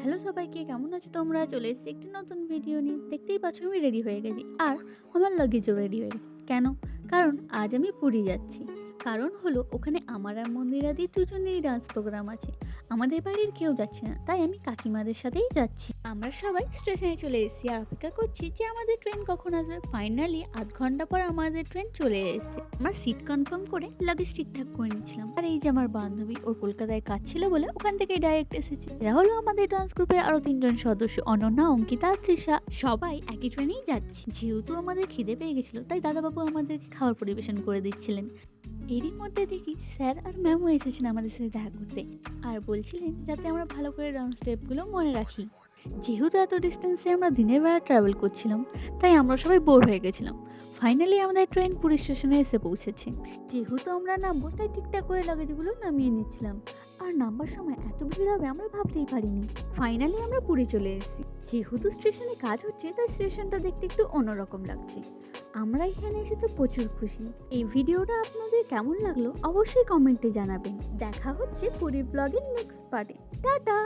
Hello সবাইকে, কেমন আছো তোমরা? চলে এসেছি একটি নতুন ভিডিও নিয়ে। দেখতেই পাচ্ছ আমি রেডি হয়ে গেছি আর আমার লাগেজও রেডি হয়ে গেছে। কেন? কারণ আজ আমি পুরী যাচ্ছি। কারণ হলো ওখানে আমার আর মন্দিরাদির দুজনেরই ডান্স প্রোগ্রাম আছে। আমাদের বাড়ির কেউ যাচ্ছে না, তাই আমি কাকিমাদের সাথেই যাচ্ছি। আমরা সবাই স্টেশনে চলে এসেছি আর অপেক্ষা করছি যে আমাদের ট্রেন কখন আসবে। ফাইনালি আধ ঘন্টা পর আমাদের ট্রেন চলে এসেছে। আমরা সিট কনফার্ম করে লাগেজ ঠিকঠাক করে নিচ্ছিলাম। আর এই যে আমার বান্ধবী, ওর কলকাতায় কাজ ছিল বলে ওখান থেকে ডাইরেক্ট এসেছে। এরা হলো আমাদের ডান্স গ্রুপের আরো 3জন সদস্য, অনন্যা, অঙ্কিতা আর তৃষা। সবাই একই ট্রেনেই যাচ্ছি। যেহেতু আমাদের খিদে পেয়ে গেছিল, তাই দাদাবাবু আমাদেরকে খাবার পরিবেশন করে দিচ্ছিলেন। এরই মধ্যে দেখি স্যার আর ম্যামও এসেছেন আমাদের সাথে দেখা করতে আর বলছিলেন যাতে আমরা ভালো করে ডান্স স্টেপগুলো মনে রাখি। যেহেতু এত ডিস্টেন্সে আমরা দিনের বেলা ট্রাভেল করছিলাম, তাই আমরা সবাই বোর হয়ে গেছিলাম। ফাইনালি আমাদের ট্রেন পুরী স্টেশনে এসে পৌঁছেছে। যেহেতু আমরা নামবো, তাই ঠিকঠাক করে লাগেজগুলো নামিয়ে নিচ্ছিলাম। আর নামবার সময় এত ভিড় হবে আমরা ভাবতেই পারিনি। ফাইনালি আমরা পুরী চলে এসেছি। যেহেতু স্টেশনে কাজ হচ্ছে, তাই স্টেশনটা দেখতে একটু অন্যরকম লাগছে। আমরা এখানে এসে তো প্রচুর খুশি। এই ভিডিওটা আপনাদের কেমন লাগলো অবশ্যই কমেন্টে জানাবেন। দেখা হচ্ছে পুরী ব্লগের নেক্সট পার্টে। টাটা।